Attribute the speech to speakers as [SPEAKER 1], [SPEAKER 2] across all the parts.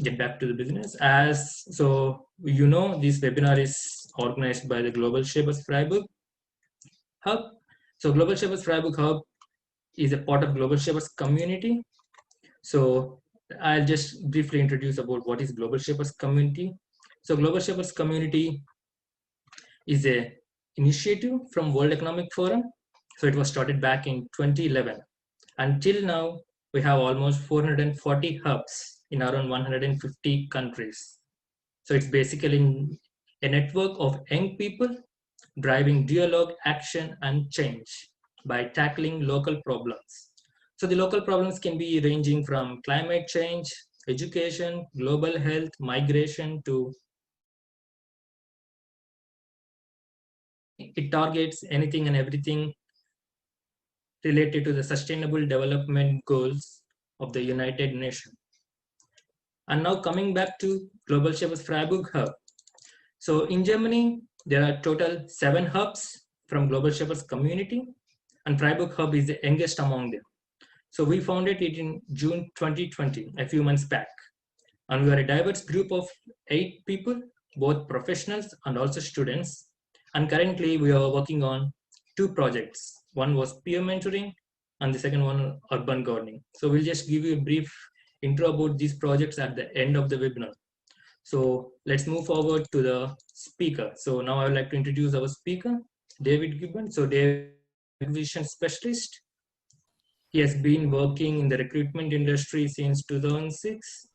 [SPEAKER 1] get back to the business. This webinar is organized by the Global Shapers Freiburg Hub. So Global Shapers Freiburg Hub is a part of Global Shapers community. So I'll just briefly introduce about what is Global Shapers community. So Global Shapers community is a initiative from World Economic Forum. So it was started back in 2011. Until now, we have almost 440 hubs in around 150 countries. So it's basically a network of young people driving dialogue, action, and change by tackling local problems. So the local problems can be ranging from climate change, education, global health, migration to it targets anything and everything related to the sustainable development goals of the United Nations. And now coming back to Global Shapers Freiburg Hub. So in Germany, there are total 7 hubs from Global Shapers community, and Freiburg Hub is the youngest among them. So we founded it in June 2020, a few months back. And we are a diverse group of 8 people, both professionals and also students. And currently we are working on 2 projects. One was peer mentoring and the second one urban gardening. So we'll just give you a brief intro about these projects at the end of the webinar. So let's move forward to the speaker. So now I would like to introduce our speaker, David Gibbon. So David is acquisition specialist. He has been working in the recruitment industry since 2006,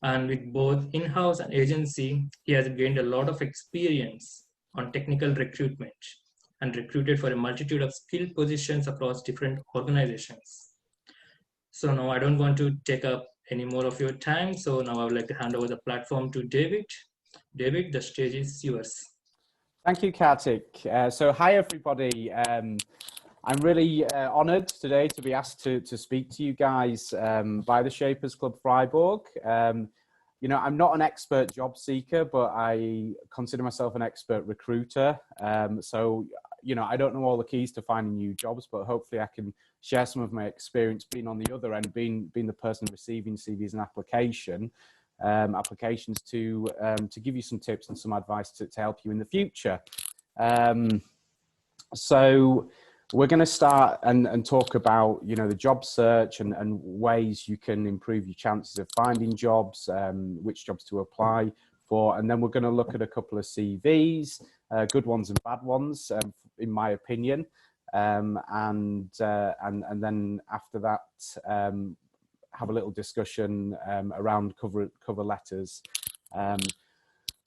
[SPEAKER 1] and with both in-house and agency, he has gained a lot of experience on technical recruitment and recruited for a multitude of skilled positions across different organizations. So now I don't want to take up any more of your time. So now I would like to hand over the platform to David. David, the stage is yours.
[SPEAKER 2] Thank you, Kartik. So hi, everybody. I'm really honoured today to be asked to speak to you guys by the Shapers Club Freiburg. You know, I'm not an expert job seeker, but I consider myself an expert recruiter. So, you know, I don't know all the keys to finding new jobs, but hopefully I can share some of my experience being on the other end, being the person receiving CVs and applications to give you some tips and some advice to help you in the future. So we're going to start and talk about, you know, the job search and ways you can improve your chances of finding jobs, which jobs to apply for. And then we're going to look at a couple of CVs, good ones and bad ones, in my opinion. And then after that, have a little discussion around cover letters.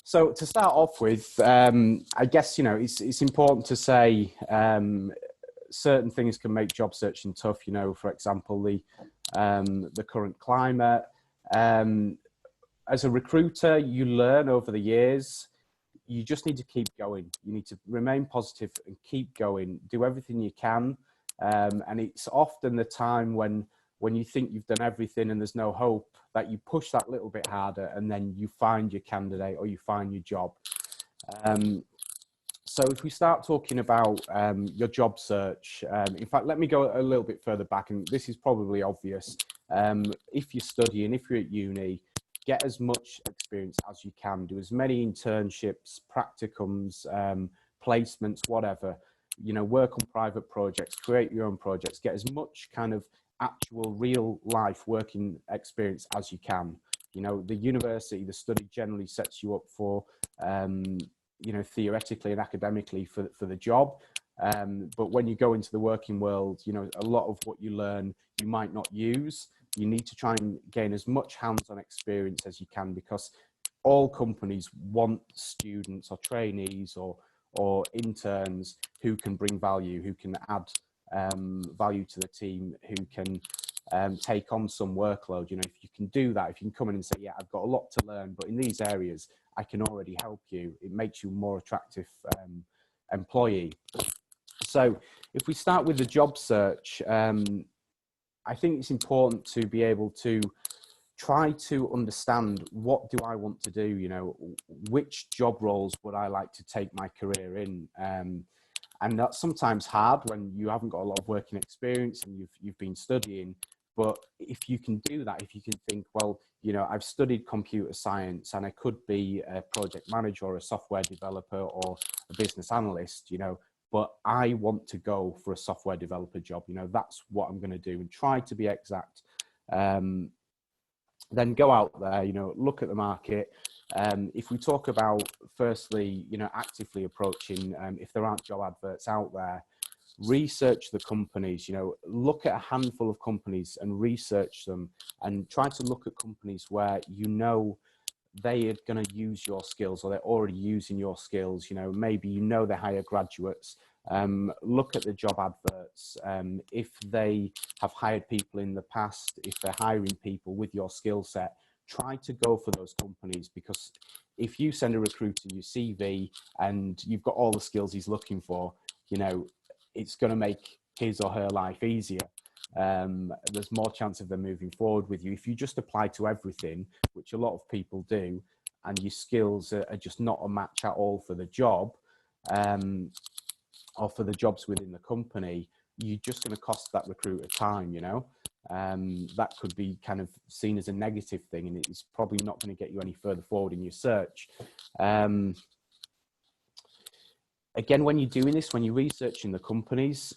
[SPEAKER 2] So to start off with, I guess, you know, it's important to say certain things can make job searching tough. You know, for example, the current climate. As a recruiter, you learn over the years. You just need to keep going. You need to remain positive and keep going. Do everything you can, and it's often the time when you think you've done everything and there's no hope that you push that little bit harder, and then you find your candidate or you find your job. So if we start talking about your job search, in fact, let me go a little bit further back, and this is probably obvious. If you're studying, if you're at uni, get as much experience as you can. Do as many internships, practicums, placements, whatever. You know, work on private projects, create your own projects, get as much kind of actual real life working experience as you can. You know, the university, the study generally sets you up for, you know, theoretically and academically for the job. But when you go into the working world, you know, a lot of what you learn, you might not use. You need to try and gain as much hands-on experience as you can, because all companies want students or trainees or interns who can bring value, who can add value to the team, who can take on some workload. You know, if you can do that, if you can come in and say, yeah, I've got a lot to learn, but in these areas, I can already help you, it makes you a more attractive employee. So if we start with the job search, I think it's important to be able to try to understand, what do I want to do? You know, which job roles would I like to take my career in? And that's sometimes hard when you haven't got a lot of working experience and you've been studying. But if you can do that, if you can think, well, you know, I've studied computer science and I could be a project manager or a software developer or a business analyst, you know, but I want to go for a software developer job, you know, that's what I'm going to do, and try to be exact. Then go out there, you know, look at the market. If we talk about, firstly, you know, actively approaching, if there aren't job adverts out there, research the companies, you know, look at a handful of companies and research them, and try to look at companies where you know they are going to use your skills, or they're already using your skills. You know, maybe you know they hire graduates. Look at the job adverts. If they have hired people in the past, if they're hiring people with your skill set, try to go for those companies, because if you send a recruiter your CV and you've got all the skills he's looking for, you know, it's going to make his or her life easier. There's more chance of them moving forward with you. If you just apply to everything, which a lot of people do, and your skills are just not a match at all for the job, or for the jobs within the company, you're just going to cost that recruiter time, you know. That could be kind of seen as a negative thing, and it's probably not going to get you any further forward in your search. Again, when you're doing this, when you're researching the companies,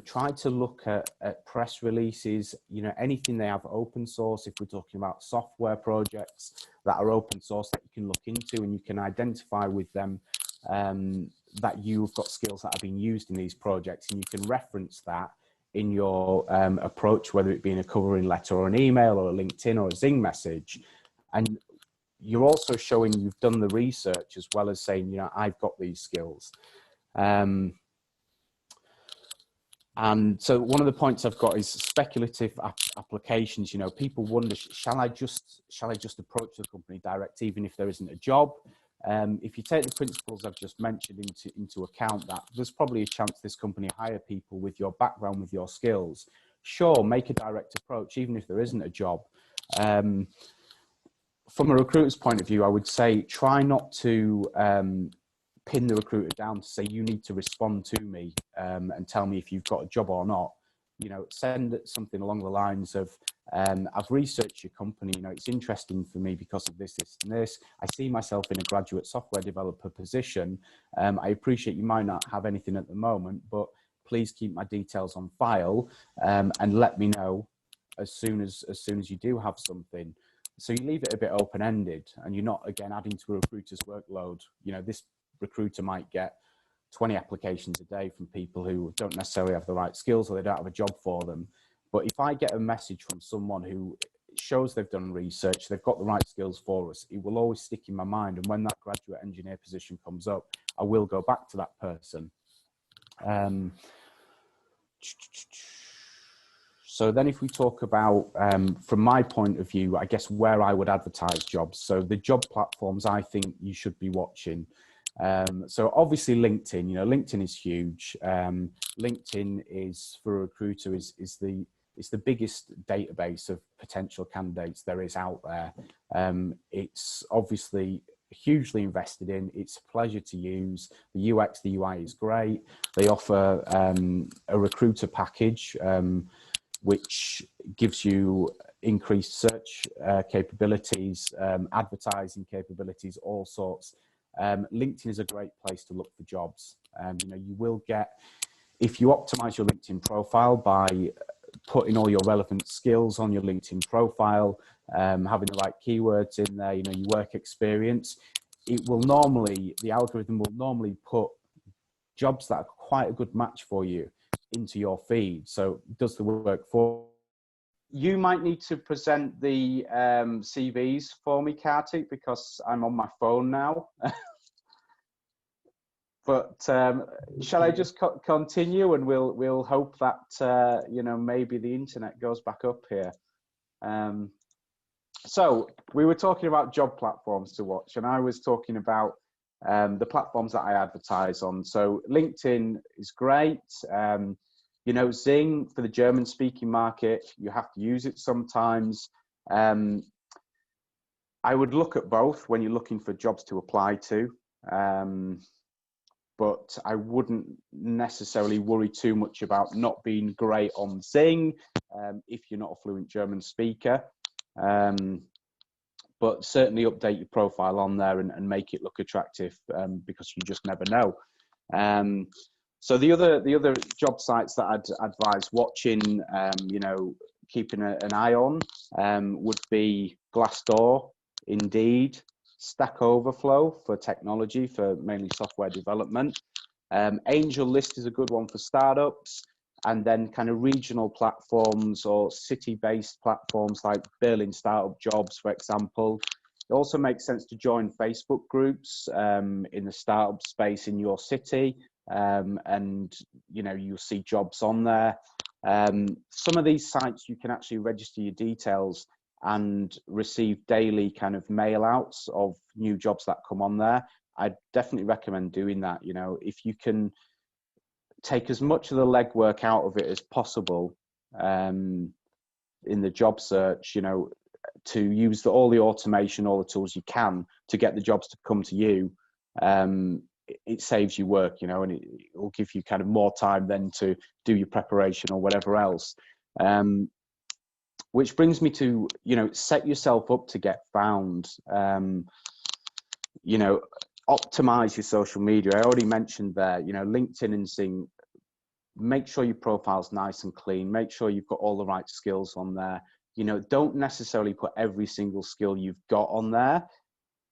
[SPEAKER 2] try to look at press releases, you know, anything they have open source. If we're talking about software projects that are open source that you can look into, and you can identify with them that you've got skills that are being used in these projects, and you can reference that in your approach, whether it be in a covering letter or an email or a LinkedIn or a Zing message. And you're also showing you've done the research, as well as saying, you know, I've got these skills. And so one of the points I've got is speculative applications. You know, people wonder, shall I just approach the company direct, even if there isn't a job? If you take the principles I've just mentioned into account, that there's probably a chance this company hire people with your background, with your skills. Sure, make a direct approach, even if there isn't a job. From a recruiter's point of view, I would say try not to pin the recruiter down to say, you need to respond to me and tell me if you've got a job or not. You know, send something along the lines of, I've researched your company, you know, it's interesting for me because of this, this, and this. I see myself in a graduate software developer position. I appreciate you might not have anything at the moment, but please keep my details on file and let me know as soon as you do have something. So you leave it a bit open-ended, and you're not, again, adding to a recruiter's workload. You know, this recruiter might get 20 applications a day from people who don't necessarily have the right skills, or they don't have a job for them. But if I get a message from someone who shows they've done research, they've got the right skills for us, it will always stick in my mind. And when that graduate engineer position comes up, I will go back to that person. So then if we talk about, from my point of view, I guess where I would advertise jobs. So the job platforms I think you should be watching. So obviously LinkedIn, you know, LinkedIn is huge. LinkedIn is, for a recruiter, is the biggest database of potential candidates there is out there. It's obviously hugely invested in. It's a pleasure to use. The UX, the UI is great. They offer a recruiter package, which gives you increased search capabilities, advertising capabilities, all sorts. LinkedIn is a great place to look for jobs. You know, you will get, if you optimize your LinkedIn profile by putting all your relevant skills on your LinkedIn profile, having the right keywords in there, you know, your work experience, it will normally, the algorithm will normally put jobs that are quite a good match for you into your feed. So it does the work for you. Might need to present the CVs for me, Kartik, because I'm on my phone now. But shall I just continue, and we'll hope that you know, maybe the internet goes back up here. So we were talking about job platforms to watch, and I was talking about the platforms that I advertise on. So LinkedIn is great. You know, Zing, for the German-speaking market, you have to use it sometimes. I would look at both when you're looking for jobs to apply to. but I wouldn't necessarily worry too much about not being great on Zing if you're not a fluent German speaker. But certainly update your profile on there and make it look attractive, because you just never know. So the other job sites that I'd advise watching, you know, keeping an eye on, would be Glassdoor, Indeed, Stack Overflow for technology, for mainly software development. Angel List is a good one for startups, and then kind of regional platforms or city-based platforms like Berlin Startup Jobs, for example. It also makes sense to join Facebook groups in the startup space in your city, and you know, you'll see jobs on there. Some of these sites you can actually register your details and receive daily kind of mail outs of new jobs that come on there. I definitely recommend doing that. You know, if you can take as much of the legwork out of it as possible in the job search, you know, to use all the automation, all the tools you can to get the jobs to come to you, it saves you work, you know, and it will give you kind of more time then to do your preparation or whatever else. Which brings me to, you know, set yourself up to get found. You know, optimize your social media. I already mentioned there, you know, LinkedIn and Zing. Make sure your profile's nice and clean. Make sure you've got all the right skills on there. You know, don't necessarily put every single skill you've got on there.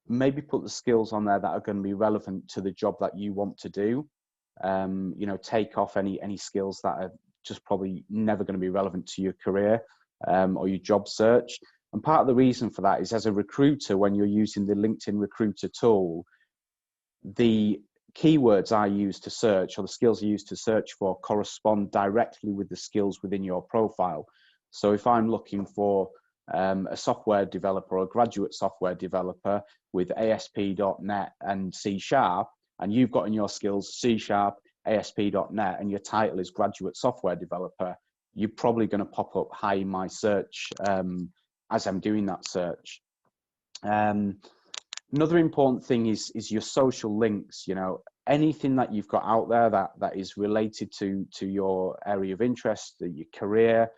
[SPEAKER 2] Maybe put the skills on there that are going to be relevant to the job that you want to do. You know, take off any skills that are just probably never going to be relevant to your career or your job search. And part of the reason for that is, as a recruiter, when you're using the LinkedIn Recruiter tool, the keywords I use to search, or the skills I use to search for, correspond directly with the skills within your profile. So if I'm looking for a software developer or a graduate software developer with ASP.NET and C#, and you've got in your skills C#, ASP.NET, and your title is graduate software developer, you're probably going to pop up high in my search as I'm doing that search. Another important thing is your social links. You know, anything that you've got out there that is related to your area of interest, your career,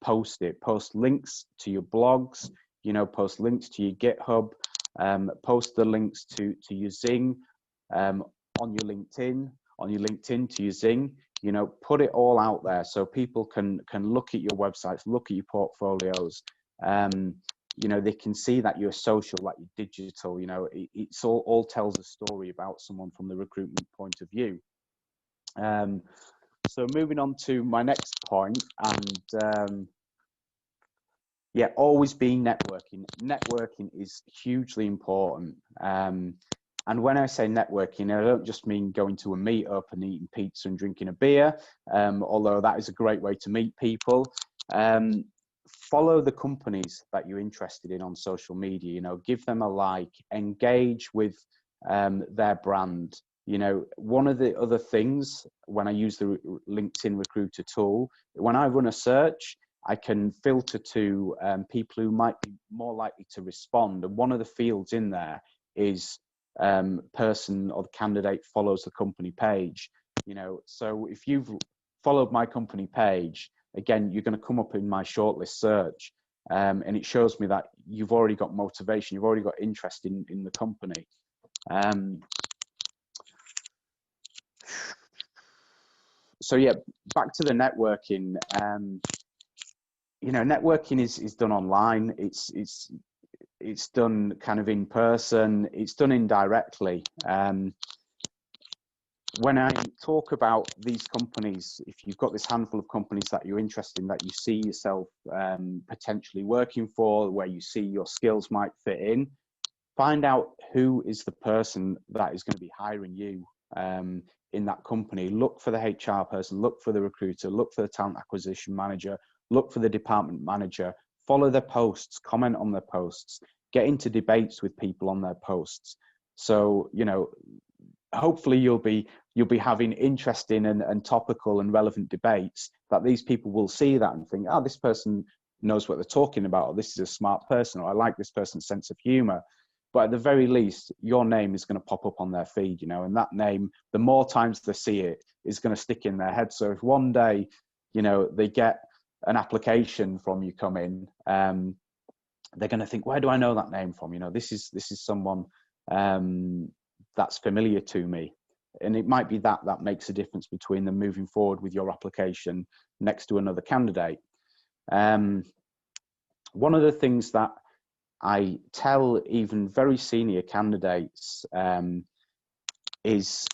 [SPEAKER 2] post it. Post links to your blogs, you know, post links to your GitHub, post the links to your Zing, on your LinkedIn to your Zing. You know, put it all out there so people can look at your websites, look at your portfolios. You know, they can see that you're social, that you're digital. You know, it's all tells a story about someone from the recruitment point of view. So moving on to my next point, and yeah, always be networking. Networking is hugely important. And when I say networking, I don't just mean going to a meetup and eating pizza and drinking a beer, although that is a great way to meet people. Follow the companies that you're interested in on social media. You know, give them a like, engage with their brand. You know, one of the other things when I use the LinkedIn Recruiter tool, when I run a search, I can filter to people who might be more likely to respond. And one of the fields in there is person or the candidate follows the company page. You know, so if you've followed my company page, again, you're going to come up in my shortlist search, and it shows me that you've already got motivation, you've already got interest in the company. So yeah, back to the networking. You know, networking is done online. It's done kind of in person. It's done indirectly. When I talk about these companies, if you've got this handful of companies that you're interested in, that you see yourself potentially working for, where you see your skills might fit in, find out who is the person that is going to be hiring you in that company. Look for the HR person, look for the recruiter, look for the talent acquisition manager, look for the department manager, follow their posts, comment on their posts, get into debates with people on their posts. So, you know, hopefully you'll be having interesting and topical and relevant debates that these people will see that and think, oh, this person knows what they're talking about, or this is a smart person, or I like this person's sense of humor. but at the very least, your name is going to pop up on their feed, you know, and that name, the more times they see it, is going to stick in their head. So if one day, you know, they get an application from you come in, they're going to think, where do I know that name from? You know, this is someone that's familiar to me. And it might be that makes a difference between them moving forward with your application next to another candidate. One of the things that I tell even very senior candidates is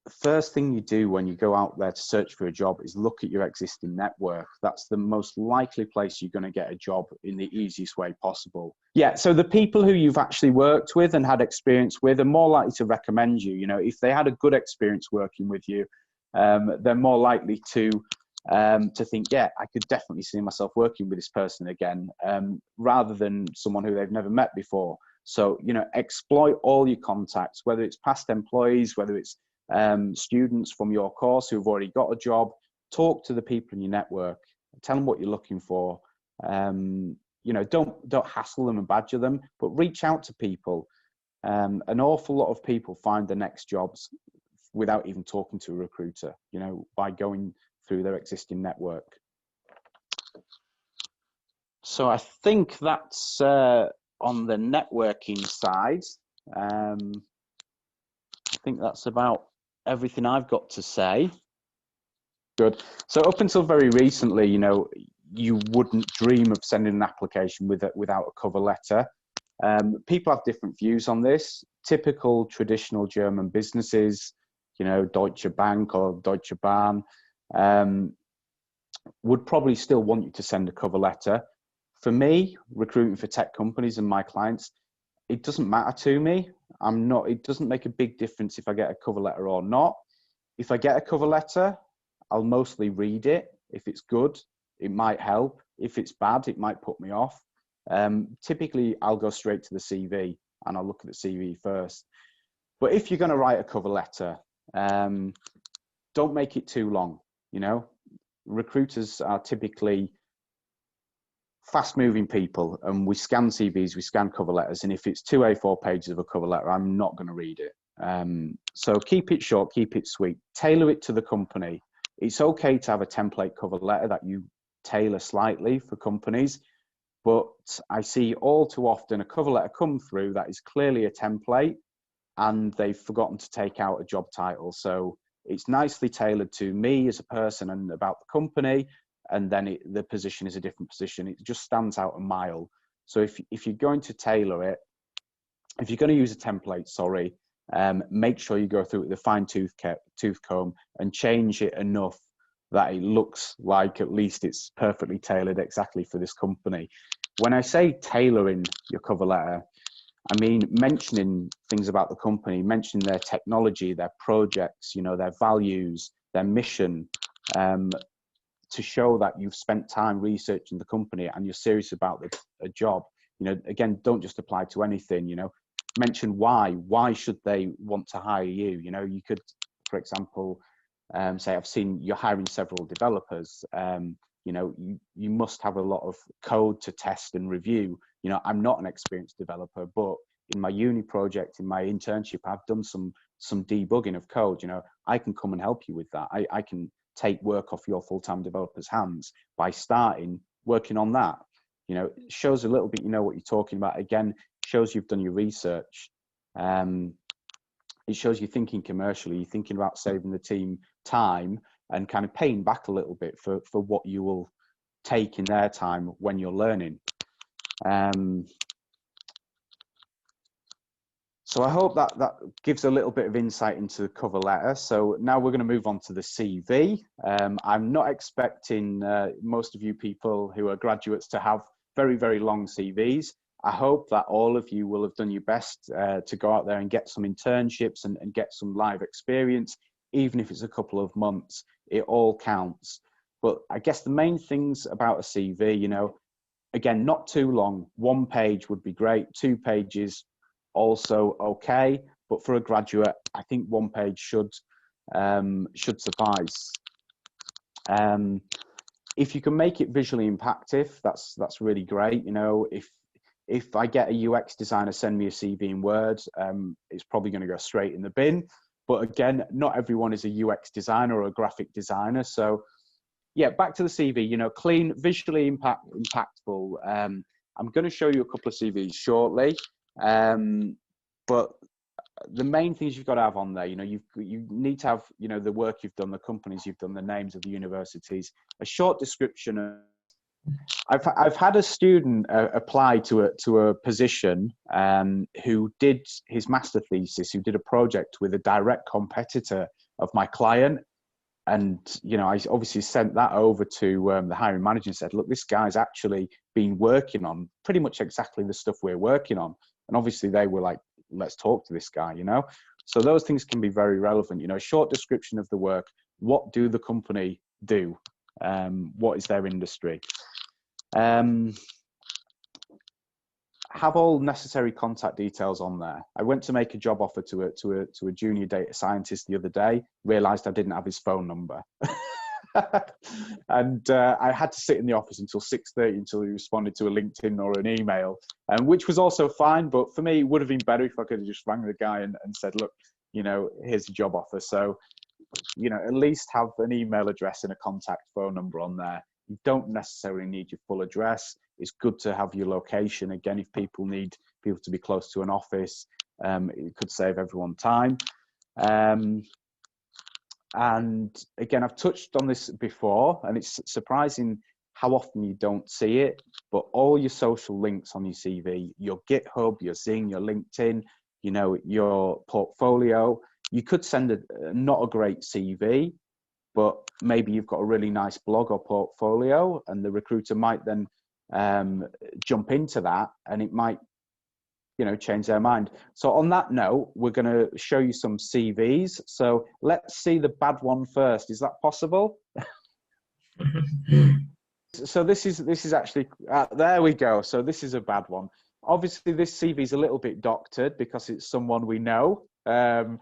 [SPEAKER 2] the first thing you do when you go out there to search for a job is look at your existing network. That's the most likely place you're going to get a job in the easiest way possible. Yeah, so the people who you've actually worked with and had experience with are more likely to recommend you. You know, if they had a good experience working with you, they're more likely to think, yeah, I could definitely see myself working with this person again, rather than someone who they've never met before. So, you know, exploit all your contacts, whether it's past employees, whether it's students from your course who've already got a job. Talk to the people in your network, tell them what you're looking for. You know, don't hassle them and badger them, but reach out to people. An awful lot of people find the next jobs without even talking to a recruiter, you know, by going through their existing network. So I think that's on the networking side. I think that's about everything I've got to say. Good. So up until very recently, you know, you wouldn't dream of sending an application without a cover letter. People have different views on this. Typical traditional German businesses, you know, Deutsche Bank or Deutsche Bahn, would probably still want you to send a cover letter. For me, recruiting for tech companies and my clients, it doesn't matter to me. It doesn't make a big difference if I get a cover letter or not. If I get a cover letter, I'll mostly read it. If it's good, it might help. If it's bad, it might put me off. Typically, I'll go straight to the CV and I'll look at the CV first. But if you're going to write a cover letter, don't make it too long. You know, recruiters are typically fast-moving people, and we scan CVs, we scan cover letters, and if it's 2 A4 pages of a cover letter, I'm not going to read it. So keep it short, keep it sweet, tailor it to the company. It's okay to have a template cover letter that you tailor slightly for companies, but I see all too often a cover letter come through that is clearly a template and they've forgotten to take out a job title. So it's nicely tailored to me as a person and about the company, and then the position is a different position. It just stands out a mile. So if you're going to tailor it, if you're going to use a template, make sure you go through it with a fine-tooth comb and change it enough that it looks like at least it's perfectly tailored exactly for this company. When I say tailoring your cover letter, I mean mentioning things about the company, mentioning their technology, their projects, you know, their values, their mission, to show that you've spent time researching the company and you're serious about a job. You know, again, don't just apply to anything, you know, mention why should they want to hire you. You know, you could, for example, say, I've seen you're hiring several developers. You know, you must have a lot of code to test and review. You know, I'm not an experienced developer, but in my uni project, in my internship, I've done some debugging of code. You know, I can come and help you with that. I can take work off your full-time developer's hands by starting working on that. You know, it shows a little bit, you know, what you're talking about. Again, shows you've done your research. It shows you're thinking commercially, you're thinking about saving the team time and kind of paying back a little bit for what you will take in their time when you're learning. So I hope that gives a little bit of insight into the cover letter. So now we're going to move on to the CV. I'm not expecting most of you people who are graduates to have very, very long CVs. I hope that all of you will have done your best to go out there and get some internships and get some live experience, even if it's a couple of months. It all counts. But I guess the main things about a CV, you know, again, not too long. 1 page would be great. 2 pages, also okay. But for a graduate, I think 1 page should suffice. If you can make it visually impactful, that's really great. You know, If I get a UX designer send me a CV in Word, it's probably going to go straight in the bin. But again, not everyone is a UX designer or a graphic designer. So yeah, back to the CV, you know, clean, visually impactful. I'm going to show you a couple of CVs shortly. But the main things you've got to have on there, you know, you need to have, you know, the work you've done, the companies you've done, the names of the universities, a short description of. I've had a student apply to a position who did his master thesis, who did a project with a direct competitor of my client. And, you know, I obviously sent that over to the hiring manager and said, look, this guy's actually been working on pretty much exactly the stuff we're working on. And obviously they were like, let's talk to this guy, you know. So those things can be very relevant, you know, a short description of the work. What do the company do? What is their industry? Have all necessary contact details on there. I went to make a job offer to a junior data scientist the other day, realized I didn't have his phone number. And I had to sit in the office until 6:30 until he responded to a LinkedIn or an email, which was also fine. But for me, it would have been better if I could have just rang the guy and said, look, you know, here's a job offer. So, you know, at least have an email address and a contact phone number on there. You don't necessarily need your full address. It's good to have your location. Again, if people need people to be close to an office, it could save everyone time. And again, I've touched on this before, and it's surprising how often you don't see it, but all your social links on your CV, your GitHub, your Zing, your LinkedIn, you know, your portfolio, you could send not a great CV, but maybe you've got a really nice blog or portfolio, and the recruiter might then jump into that, and it might, you know, change their mind. So on that note, we're going to show you some CVs. So let's see the bad one first. Is that possible? So this is actually, there we go. So this is a bad one. Obviously, this CV is a little bit doctored because it's someone we know. But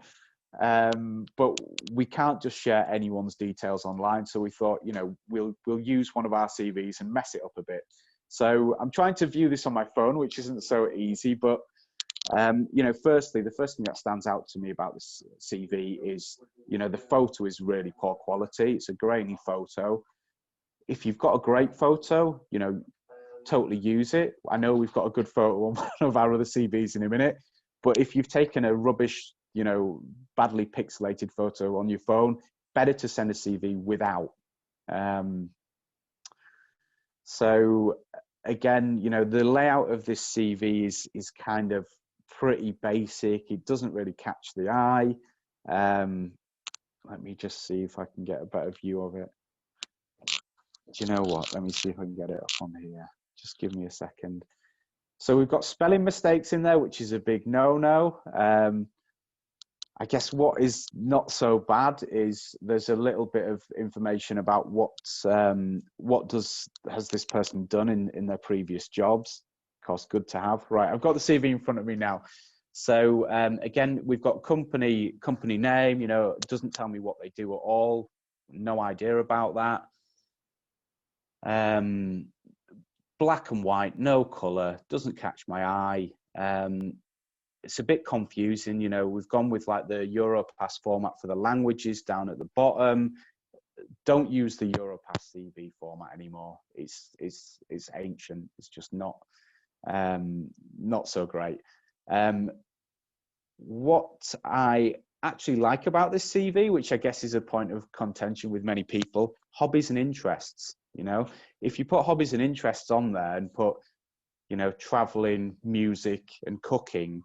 [SPEAKER 2] we can't just share anyone's details online. So we thought, you know, we'll use one of our CVs and mess it up a bit. So I'm trying to view this on my phone, which isn't so easy. But you know, firstly, the first thing that stands out to me about this CV is, you know, the photo is really poor quality. It's a grainy photo. If you've got a great photo, you know, totally use it. I know we've got a good photo on one of our other CVs in a minute, but if you've taken a rubbish, you know, badly pixelated photo on your phone, better to send a CV without. So again, you know, the layout of this CV is kind of pretty basic. It doesn't really catch the eye. Let me just see if I can get a better view of it. Do you know what? Let me see if I can get it up on here. Just give me a second. So we've got spelling mistakes in there, which is a big no-no. I guess what is not so bad is there's a little bit of information about what has this person done in their previous jobs. Of course, good to have. Right, I've got the CV in front of me now. So again, we've got company name. You know, it doesn't tell me what they do at all. No idea about that. Black and white, no color, doesn't catch my eye. It's a bit confusing, you know. We've gone with like the Europass format for the languages down at the bottom. Don't use the Europass CV format anymore. It's ancient. It's just not so great. What I actually like about this CV, which I guess is a point of contention with many people, hobbies and interests. You know, if you put hobbies and interests on there and put, you know, traveling, music and cooking,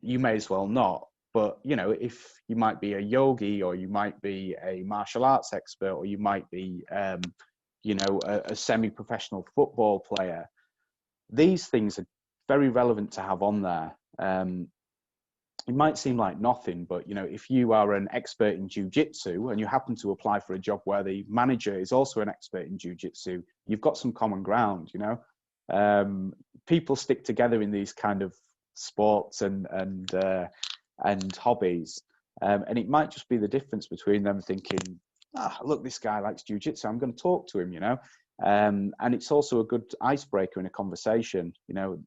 [SPEAKER 2] you may as well not. But, you know, if you might be a yogi, or you might be a martial arts expert, or you might be, you know, a semi-professional football player, these things are very relevant to have on there. It might seem like nothing, but, you know, if you are an expert in jiu-jitsu and you happen to apply for a job where the manager is also an expert in jiu-jitsu, you've got some common ground, you know. People stick together in these kind of sports and hobbies, and it might just be the difference between them thinking, look, this guy likes jiu-jitsu, I'm going to talk to him, you know. And it's also a good icebreaker in a conversation, you know,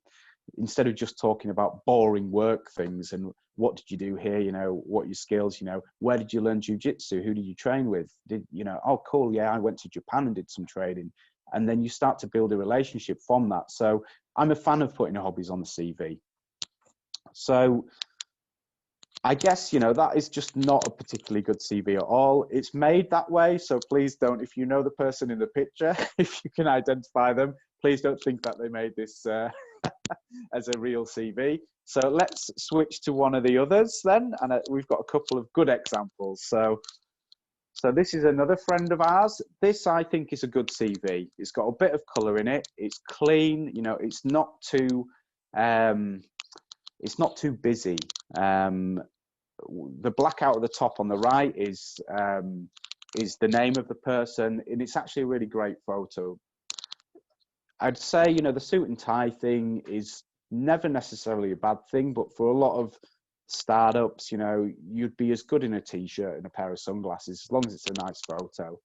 [SPEAKER 2] instead of just talking about boring work things and what did you do here, you know, what are your skills, you know, where did you learn jiu-jitsu, who did you train with, did you know, oh cool, yeah, I went to Japan and did some training. And then you start to build a relationship from that. So I'm a fan of putting hobbies on the CV. So I guess, you know, that is just not a particularly good CV at all. It's made that way, so please don't, if you know the person in the picture, if you can identify them, please don't think that they made this as a real CV. So let's switch to one of the others then, and we've got a couple of good examples. So this is another friend of ours. This, I think, is a good CV. It's got a bit of colour in it. It's clean. You know, it's not too busy. The blackout at the top on the right is the name of the person, and it's actually a really great photo. I'd say, you know, the suit and tie thing is never necessarily a bad thing, but for a lot of startups, you know, you'd be as good in a t-shirt and a pair of sunglasses as long as it's a nice photo.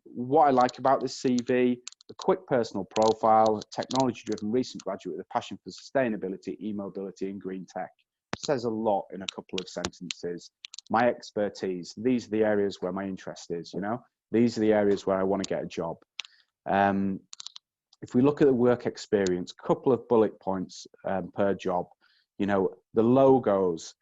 [SPEAKER 2] What I like about this CV, a quick personal profile, technology-driven recent graduate with a passion for sustainability, e-mobility, and green tech. Says a lot in a couple of sentences. My expertise, these are the areas where my interest is, you know, these are the areas where I want to get a job. If we look at the work experience, couple of bullet points per job, you know, the logos,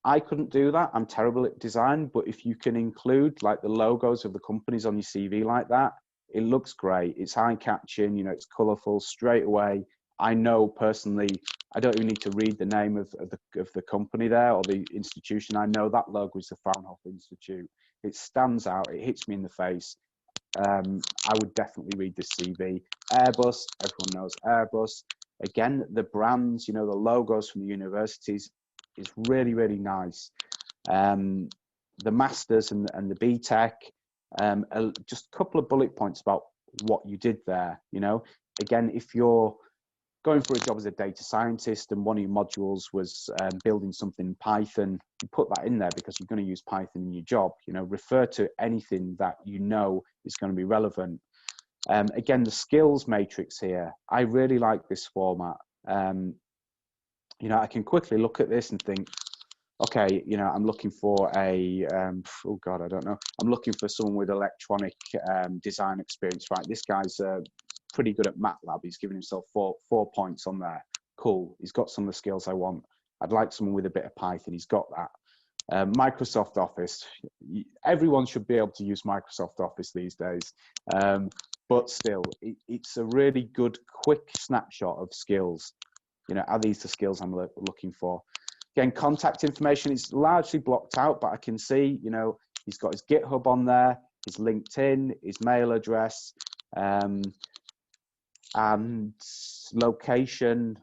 [SPEAKER 2] I couldn't do that. I'm terrible at design, but if you can include like the logos of the companies on your CV like that, it looks great. It's eye-catching, you know, it's colorful straight away. I know personally, I don't even need to read the name of the company there or the institution. I know that logo is the Fraunhofer Institute. It stands out. It hits me in the face. I would definitely read this CV. Airbus, everyone knows Airbus. Again, the brands, you know, the logos from the universities is really, really nice. The masters and the BTEC, just a couple of bullet points about what you did there. You know, again, if you're going for a job as a data scientist and one of your modules was building something in Python, you put that in there because you're going to use Python in your job. You know, refer to anything that you know is going to be relevant. Again, the skills matrix here, I really like this format. You know, I can quickly look at this and think, okay, you know, I'm looking for a, oh God, I don't know. I'm looking for someone with electronic design experience, right? This guy's pretty good at MATLAB. He's given himself four points on there. Cool. He's got some of the skills I want. I'd like someone with a bit of Python. He's got that. Microsoft Office. Everyone should be able to use Microsoft Office these days. But still, it's a really good, quick snapshot of skills. You know, are these the skills I'm looking for? Again, contact information is largely blocked out, but I can see, you know, he's got his GitHub on there, his LinkedIn, his mail address, and location,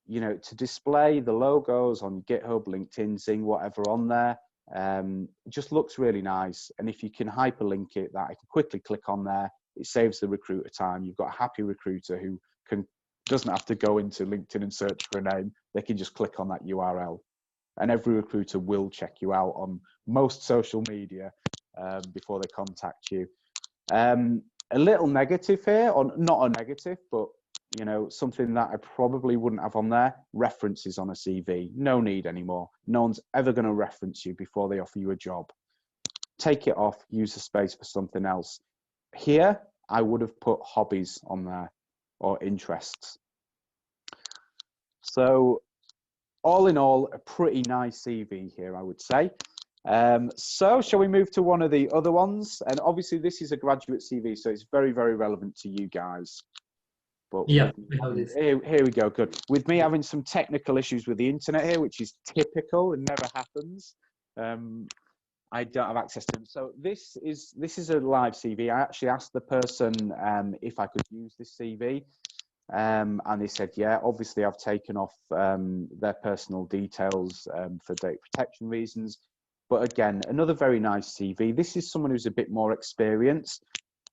[SPEAKER 2] you know, to display the logos on GitHub, LinkedIn, Zing, whatever on there. It just looks really nice. And if you can hyperlink it, that I can quickly click on there, it saves the recruiter time. You've got a happy recruiter who doesn't have to go into LinkedIn and search for a name. They can just click on that URL. And every recruiter will check you out on most social media before they contact you. A little negative here, or not a negative, but you know, something that I probably wouldn't have on there, references on a CV. No need anymore. No one's ever going to reference you before they offer you a job. Take it off, use the space for something else. Here, I would have put hobbies on there or interests. So all in all, a pretty nice CV here, I would say. So shall we move to one of the other ones? And obviously this is a graduate CV, so it's very, very relevant to you guys. But
[SPEAKER 1] yeah, we have this.
[SPEAKER 2] Here we go, good. With me having some technical issues with the internet here, which is typical and never happens. I don't have access to them. So this is a live CV. I actually asked the person if I could use this CV. And they said, yeah, obviously I've taken off their personal details for data protection reasons. But again, another very nice CV. This is someone who's a bit more experienced.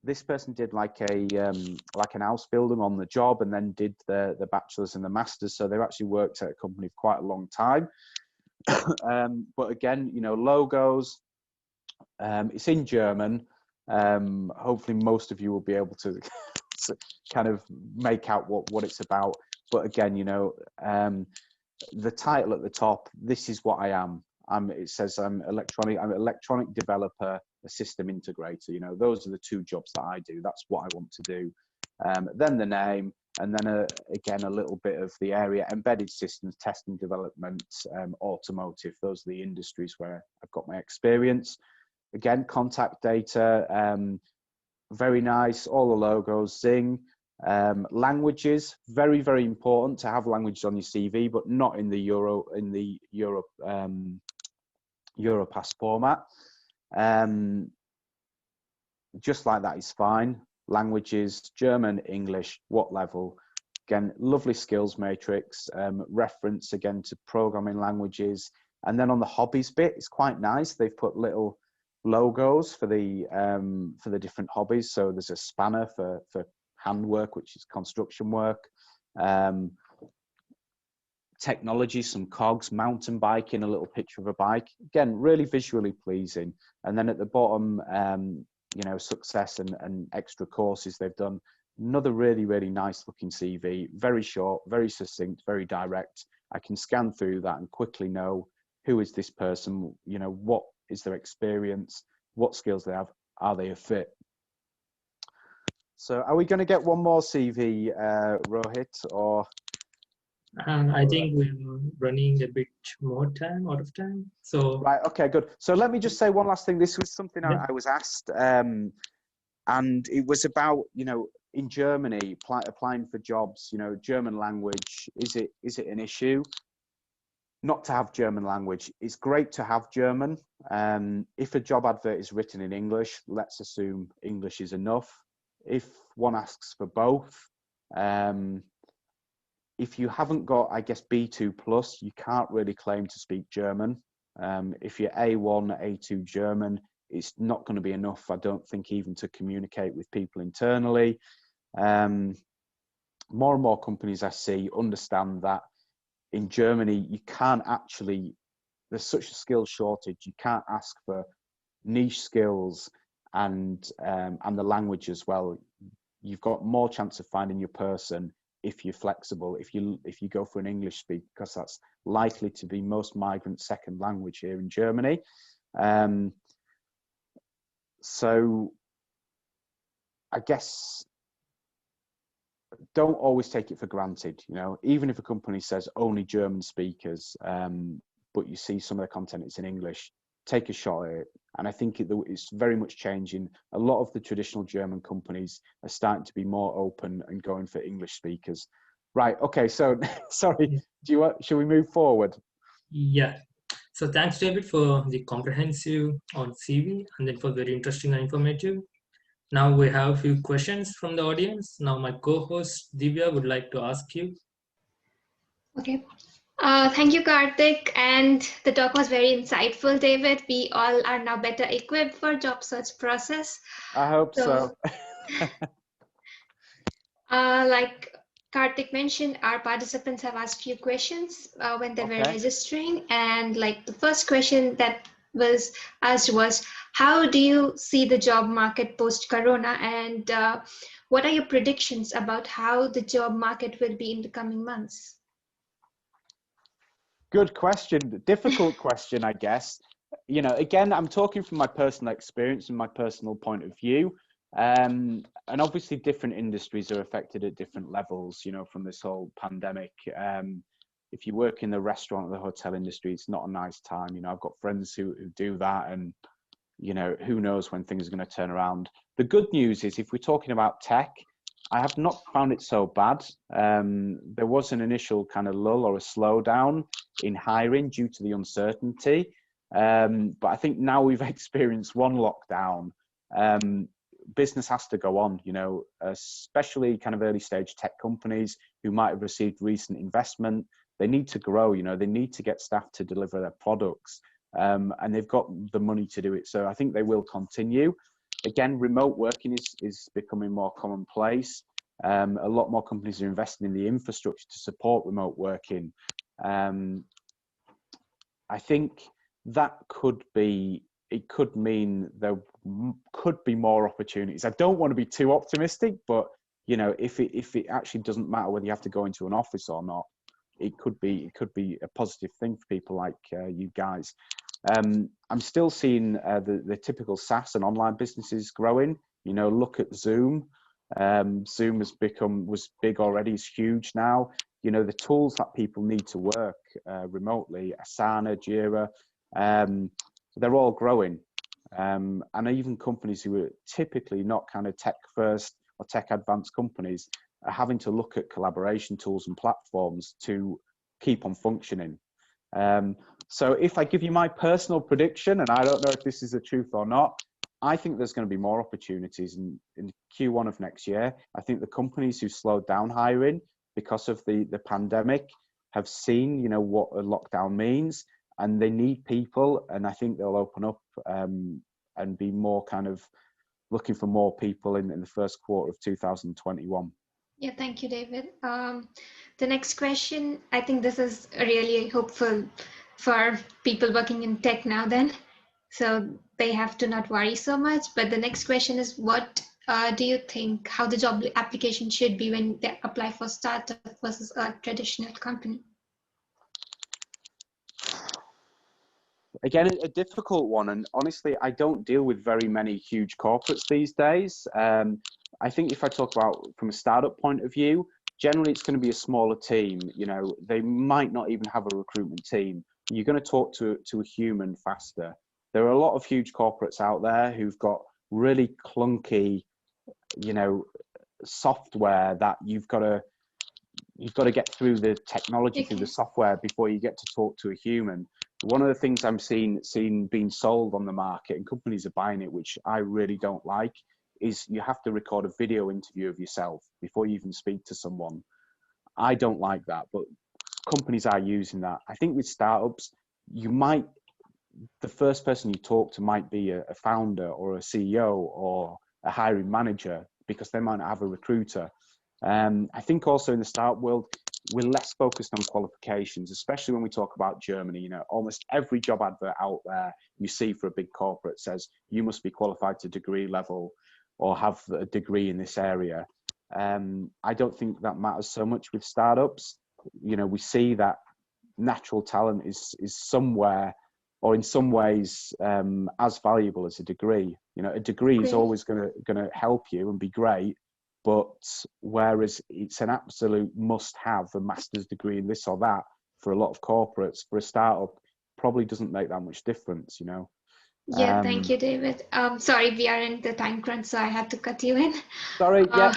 [SPEAKER 2] This person did like an Ausbildung on the job and then did the bachelor's and the master's. So they've actually worked at a company for quite a long time. But again, you know, logos, it's in German. Hopefully most of you will be able to kind of make out what it's about. But again, you know, the title at the top, this is what I am. It says I'm an electronic developer, a system integrator. You know, those are the two jobs that I do. That's what I want to do. Then the name, and then again a little bit of the area: embedded systems, test and development, automotive. Those are the industries where I've got my experience. Again, contact data, very nice. All the logos, Zing. Languages, very, very important to have languages on your CV, but not in the Europass format. Just like that is fine. Languages, German, English, what level? Again, lovely skills matrix, reference again to programming languages. And then on the hobbies bit, it's quite nice. They've put little logos for the different hobbies. So there's a spanner for handwork, which is construction work. Technology, some cogs, mountain biking, a little picture of a bike. Again, really visually pleasing. And then at the bottom, you know, success and extra courses they've done. Another really, really nice looking CV, very short, very succinct, very direct. I can scan through that and quickly know who is this person, you know, what is their experience, what skills they have, are they a fit? So are we going to get one more CV, Rohit, or?
[SPEAKER 1] I think we're running a bit more time, out of time. So
[SPEAKER 2] right, okay, good. So let me just say one last thing. This was something
[SPEAKER 1] yeah.
[SPEAKER 2] I was asked, and it was about, you know, in Germany, applying for jobs, you know, German language, is it an issue? Not to have German language. It's great to have German. If a job advert is written in English, let's assume English is enough. If one asks for both, if you haven't got, I guess, B2 plus, you can't really claim to speak German. If you're A1, A2 German, it's not going to be enough, I don't think, even to communicate with people internally. More and more companies I see understand that in Germany, you can't actually, there's such a skills shortage, you can't ask for niche skills and the language as well. You've got more chance of finding your person if you're flexible, if you go for an English speaker, because that's likely to be most migrants' second language here in Germany. So I guess don't always take it for granted, you know, even if a company says only German speakers, but you see some of the content is in English, take a shot at it. And I think it's very much changing. A lot of the traditional German companies are starting to be more open and going for English speakers. Right, okay, so sorry, should we move forward?
[SPEAKER 1] Yeah. So thanks, David, for the comprehensive on CV and then for very interesting and informative. Now we have a few questions from the audience. Now my co-host Divya would like to ask you.
[SPEAKER 3] Okay. Thank you, Karthik. And the talk was very insightful, David. We all are now better equipped for job search process.
[SPEAKER 2] I hope so.
[SPEAKER 3] Like Karthik mentioned, our participants have asked few questions when they were registering. And like the first question that was asked was, how do you see the job market post-corona? And what are your predictions about how the job market will be in the coming months?
[SPEAKER 2] Good question. Difficult question, I guess. You know, again, I'm talking from my personal experience and my personal point of view. And obviously different industries are affected at different levels, you know, from this whole pandemic. If you work in the restaurant or the hotel industry, it's not a nice time. You know, I've got friends who do that, and, you know, who knows when things are going to turn around. The good news is, if we're talking about tech, I have not found it so bad. There was an initial kind of lull or a slowdown in hiring due to the uncertainty. But I think now we've experienced one lockdown, business has to go on, you know, especially kind of early stage tech companies who might have received recent investment. They need to grow, you know, they need to get staff to deliver their products, and they've got the money to do it. So I think they will continue. Again, remote working is becoming more commonplace. A lot more companies are investing in the infrastructure to support remote working. I think that could be it could mean there could be more opportunities. I don't want to be too optimistic, but you know, if it actually doesn't matter whether you have to go into an office or not, it could be a positive thing for people like you guys. I'm still seeing the typical SaaS and online businesses growing. You know, look at Zoom. Zoom was big already, is huge now. You know, the tools that people need to work remotely, Asana, Jira, they're all growing. And even companies who are typically not kind of tech first or tech advanced companies are having to look at collaboration tools and platforms to keep on functioning. So if I give you my personal prediction, and I don't know if this is the truth or not, I think there's going to be more opportunities in Q1 of next year. I think the companies who slowed down hiring because of the pandemic have seen, you know, what a lockdown means, and they need people. And I think they'll open up and be more kind of looking for more people in the first quarter of 2021.
[SPEAKER 3] Yeah, thank you, David. The next question, I think this is really hopeful for people working in tech now then, so they have to not worry so much. But the next question is, what do you think how the job application should be when they apply for startup versus a traditional company?
[SPEAKER 2] Again, a difficult one, and honestly, I don't deal with very many huge corporates these days. I think if I talk about from a startup point of view, generally it's going to be a smaller team. You know, they might not even have a recruitment team. You're going to talk to a human faster. There are a lot of huge corporates out there who've got really clunky, you know, software that you've got to get through the technology, through the software before you get to talk to a human. One of the things I'm seeing being sold on the market, and companies are buying it, which I really don't like, is you have to record a video interview of yourself before you even speak to someone. I don't like that, but companies are using that. I think with startups, the first person you talk to might be a founder or a CEO or a hiring manager, because they might not have a recruiter. I think also in the startup world, we're less focused on qualifications, especially when we talk about Germany. You know, almost every job advert out there you see for a big corporate says you must be qualified to degree level or have a degree in this area. I don't think that matters so much with startups. You know, we see that natural talent is somewhere or in some ways as valuable as a degree. You know, a degree is always going to help you and be great, but whereas it's an absolute must-have, a master's degree in this or that for a lot of corporates, for a startup, probably doesn't make that much difference, you know.
[SPEAKER 3] Yeah, thank you, David. Sorry, we are in the time crunch, so I had to cut you in.
[SPEAKER 2] Sorry, yeah.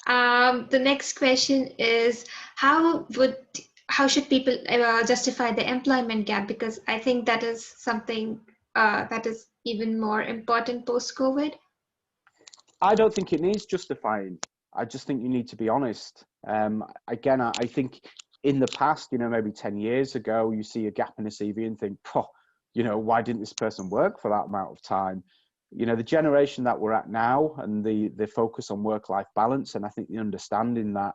[SPEAKER 3] The next question is, how should people justify the employment gap? Because I think that is something that is even more important post-COVID.
[SPEAKER 2] I don't think it needs justifying. I just think you need to be honest. Again, I think in the past, you know, maybe 10 years ago, you see a gap in a CV and think, you know, why didn't this person work for that amount of time? You know, the generation that we're at now and the focus on work-life balance, and I think the understanding that,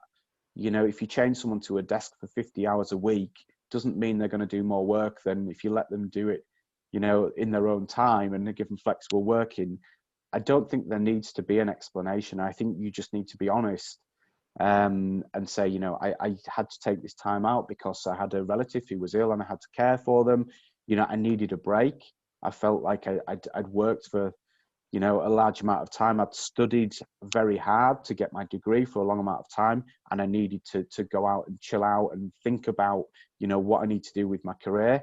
[SPEAKER 2] you know, if you change someone to a desk for 50 hours a week, doesn't mean they're going to do more work than if you let them do it, you know, in their own time and give them flexible working. I don't think there needs to be an explanation. I think you just need to be honest and say, you know, I had to take this time out because I had a relative who was ill and I had to care for them. You know, I needed a break. I felt like I'd worked for, you know, a large amount of time. I'd studied very hard to get my degree for a long amount of time, and I needed to go out and chill out and think about, you know, what I need to do with my career.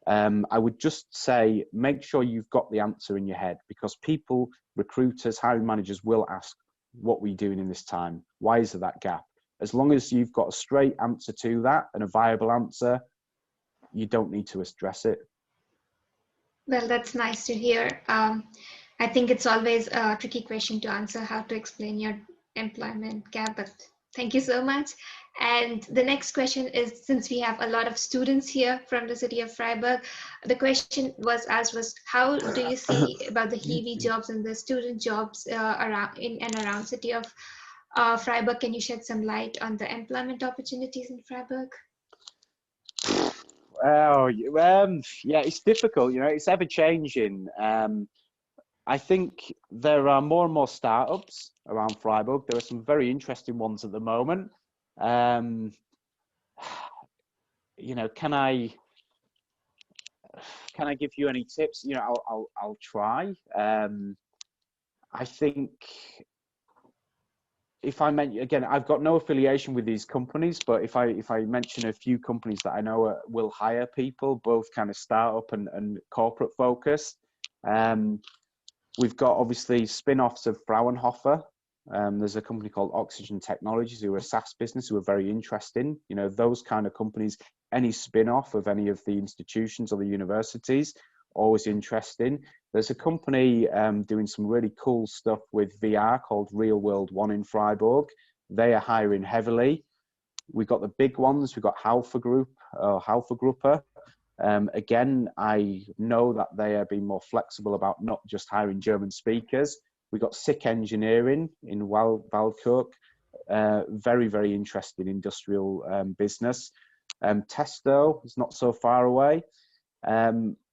[SPEAKER 2] I would just say, make sure you've got the answer in your head, because people, recruiters, hiring managers will ask, what were you doing in this time? Why is there that gap? As long as you've got a straight answer to that and a viable answer, you don't need to address it.
[SPEAKER 3] Well, that's nice to hear. I think it's always a tricky question to answer, how to explain your employment gap, but thank you so much. And the next question is, since we have a lot of students here from the city of Freiburg, the question was asked was, how do you see about the heavy jobs and the student jobs in and around city of Freiburg? Can you shed some light on the employment opportunities in Freiburg?
[SPEAKER 2] Yeah, it's difficult. You know, it's ever changing. I think there are more and more startups around Freiburg. There are some very interesting ones at the moment. You know, can I give you any tips? You know, I'll try. I think if I mention, again, I've got no affiliation with these companies, but if I mention a few companies that I know will hire people, both kind of startup and corporate focused. We've got obviously spin-offs of Fraunhofer. There's a company called Oxygen Technologies who are a SaaS business who are very interesting. You know, those kind of companies, any spin-off of any of the institutions or the universities, always interesting. There's a company doing some really cool stuff with VR called Real World One in Freiburg. They are hiring heavily. We've got the big ones. We've got Haufer Group, Haufer Gruppe. Again, I know that they are being more flexible about not just hiring German speakers. We've got SICK Engineering in Waldkirch, very, very interesting industrial business. Testo is not so far away.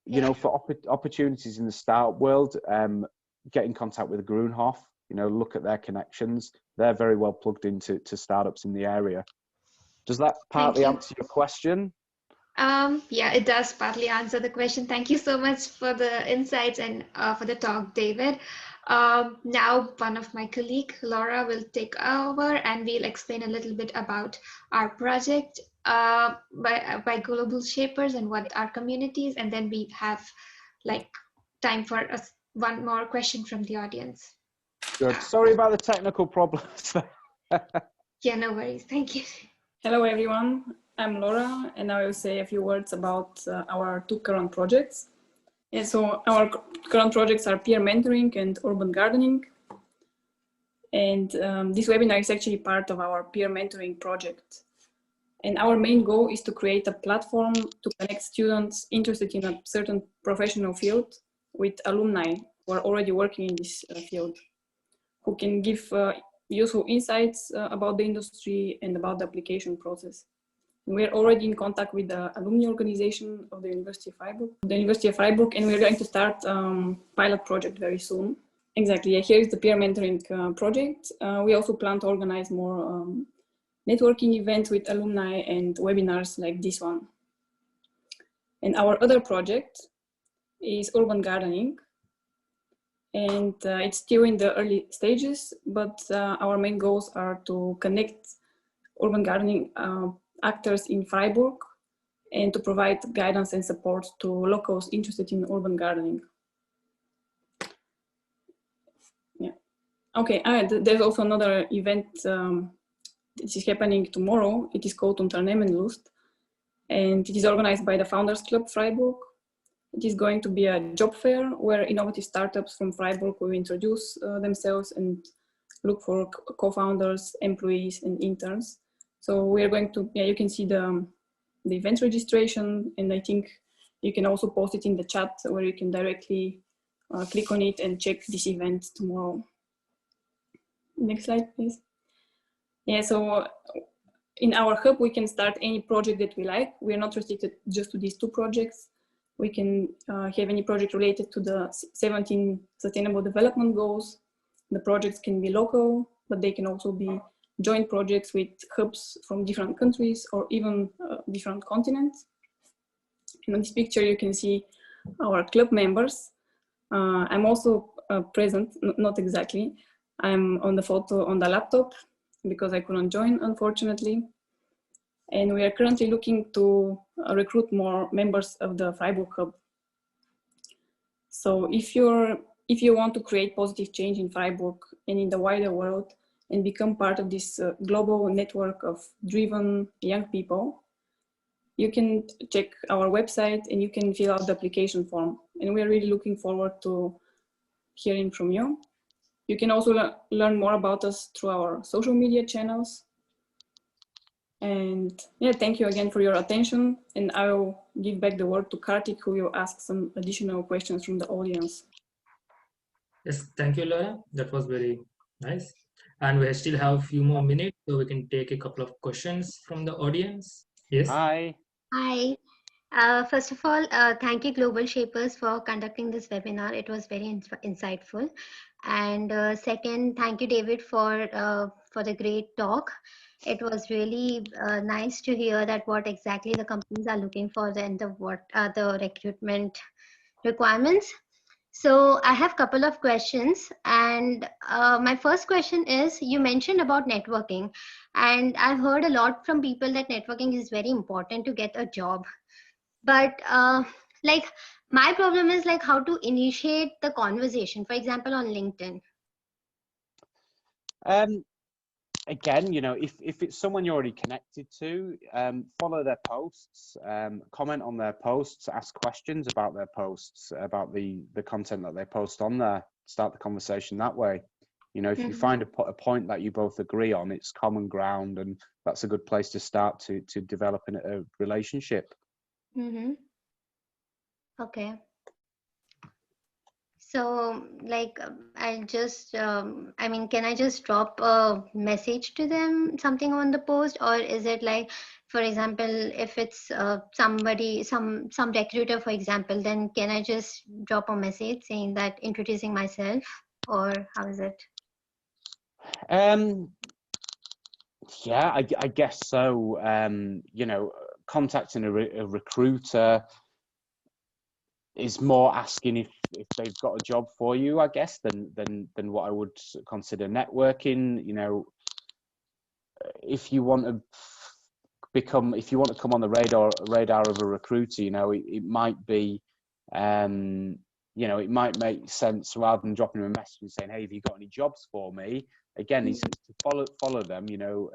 [SPEAKER 2] You know, for opportunities in the startup world, get in contact with Grunhof, you know, look at their connections. They're very well plugged into startups in the area. Does that partly answer your question?
[SPEAKER 3] Yeah, it does partly answer the question. Thank you so much for the insights and for the talk, David. Now, one of my colleagues, Laura, will take over and we'll explain a little bit about our project by Global Shapers and what our communities, and then we have like time for one more question from the audience.
[SPEAKER 2] Good. Sorry about the technical problems.
[SPEAKER 3] Yeah, no worries. Thank you.
[SPEAKER 4] Hello, everyone. I'm Laura, and I will say a few words about our two current projects. Yeah, so our current projects are peer mentoring and urban gardening. And this webinar is actually part of our peer mentoring project. And our main goal is to create a platform to connect students interested in a certain professional field with alumni who are already working in this field, who can give useful insights about the industry and about the application process. We're already in contact with the alumni organization of the University of Freiburg, and we're going to start pilot project very soon. Exactly, yeah, here is the peer mentoring project. We also plan to organize more networking events with alumni and webinars like this one. And our other project is urban gardening. And it's still in the early stages, but our main goals are to connect urban gardening actors in Freiburg and to provide guidance and support to locals interested in urban gardening. Yeah. Okay, there's also another event that is happening tomorrow. It is called Unternehmenlust, and it is organized by the Founders Club Freiburg. It is going to be a job fair where innovative startups from Freiburg will introduce themselves and look for co-founders, employees, and interns. So we are going to, yeah, you can see the event registration, and I think you can also post it in the chat where you can directly click on it and check this event tomorrow. Next slide, please. Yeah, so in our hub, we can start any project that we like. We are not restricted just to these two projects. We can have any project related to the 17 Sustainable Development Goals. The projects can be local, but they can also be joint projects with hubs from different countries or even different continents. And on this picture, you can see our club members. I'm also present, not exactly. I'm on the photo on the laptop because I couldn't join, unfortunately. And we are currently looking to recruit more members of the Freiburg Hub. So if you want to create positive change in Freiburg and in the wider world and become part of this global network of driven young people, you can check our website and you can fill out the application form. And we're really looking forward to hearing from you. You can also learn more about us through our social media channels. And yeah, thank you again for your attention. And I will give back the word to Kartik, who will ask some additional questions from the audience.
[SPEAKER 1] Yes, thank you, Laura. That was very nice. And we still have a few more minutes, so we can take a couple of questions from the audience. Yes.
[SPEAKER 2] Hi.
[SPEAKER 3] Hi. First of all, thank you, Global Shapers, for conducting this webinar. It was very insightful. And second, thank you, David, for the great talk. It was really nice to hear that what exactly the companies are looking for and what are the recruitment requirements. So I have a couple of questions, and my first question is, you mentioned about networking, and I've heard a lot from people that networking is very important to get a job. But like my problem is like how to initiate the conversation, for example, on LinkedIn.
[SPEAKER 2] Again, you know, if it's someone you're already connected to, follow their posts, comment on their posts, ask questions about their posts, about the content that they post on there, start the conversation that way. You know, if you find a point that you both agree on, it's common ground, and that's a good place to start to develop a relationship.
[SPEAKER 3] Okay. So like I just, I mean, can I just drop a message to them, something on the post, or is it like, for example, if it's somebody, some recruiter, for example, then can I just drop a message saying that, introducing myself, or how is it?
[SPEAKER 2] Yeah, I guess so. You know, contacting a recruiter is more asking if they've got a job for you, I guess, than what I would consider networking. You know, if you want to come on the radar of a recruiter, you know, it might be, you know, it might make sense, rather than dropping them a message and saying, hey, have you got any jobs for me? Again, it's to follow them, you know,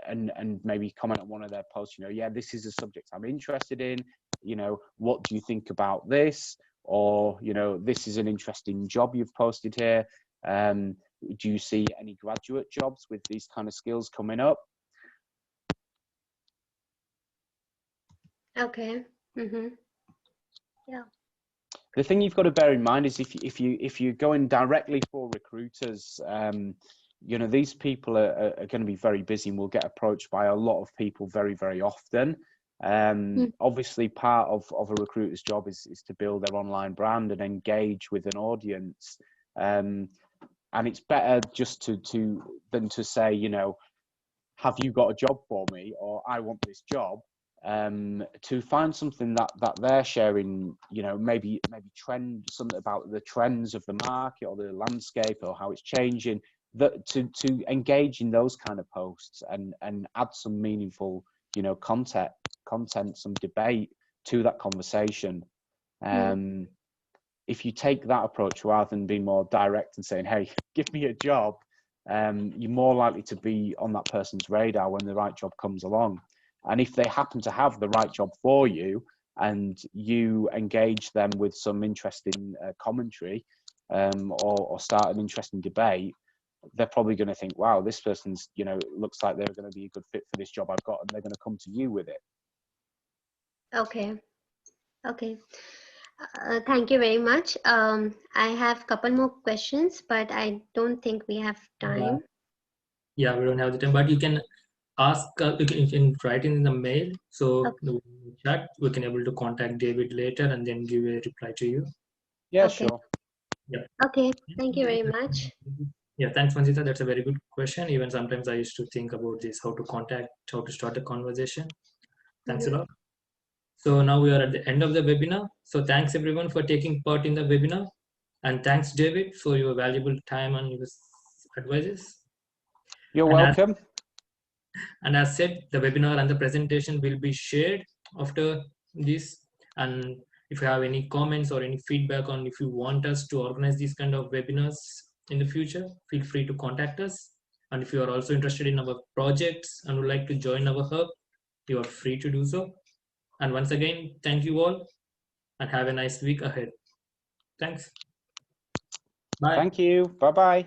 [SPEAKER 2] and maybe comment on one of their posts, you know, yeah, this is a subject I'm interested in, you know, what do you think about this? Or, you know, this is an interesting job you've posted here. Do you see any graduate jobs with these kind of skills coming up?
[SPEAKER 3] Okay. Yeah.
[SPEAKER 2] The thing you've got to bear in mind is if you're going directly for recruiters, you know, these people are going to be very busy and will get approached by a lot of people very, very often. Obviously, part of a recruiter's job is to build their online brand and engage with an audience. And it's better just than to say, you know, have you got a job for me, or I want this job. To find something that they're sharing, you know, maybe something about the trends of the market or the landscape or how it's changing, that to engage in those kind of posts and add some meaningful, you know, content, some debate to that conversation. If you take that approach rather than being more direct and saying, hey, give me a job, you're more likely to be on that person's radar when the right job comes along. And if they happen to have the right job for you and you engage them with some interesting commentary, or start an interesting debate, they're probably going to think, wow, this person's, you know, looks like they're going to be a good fit for this job I've got, and they're going to come to you with it.
[SPEAKER 3] Okay. Thank you very much. I have a couple more questions, but I don't think we have time.
[SPEAKER 1] Yeah, we don't have the time, but you can ask, you can write in the mail. So
[SPEAKER 3] Okay.
[SPEAKER 1] in chat, we can able to contact David later and then give a reply to you.
[SPEAKER 2] Yeah,
[SPEAKER 3] Okay.
[SPEAKER 2] sure.
[SPEAKER 1] Yeah.
[SPEAKER 3] Okay. Thank you very much.
[SPEAKER 1] Yeah, thanks, Manjita. That's a very good question. Even sometimes I used to think about this, how to start a conversation. Thanks a lot. So now we are at the end of the webinar. So thanks everyone for taking part in the webinar. And thanks, David, for your valuable time and your advices.
[SPEAKER 2] You're welcome.
[SPEAKER 1] And as said, the webinar and the presentation will be shared after this. And if you have any comments or any feedback on if you want us to organize these kind of webinars in the future, feel free to contact us. And if you are also interested in our projects and would like to join our hub, you are free to do so. And once again, thank you all and have a nice week ahead. Thanks. Bye.
[SPEAKER 2] Thank you. Bye-bye.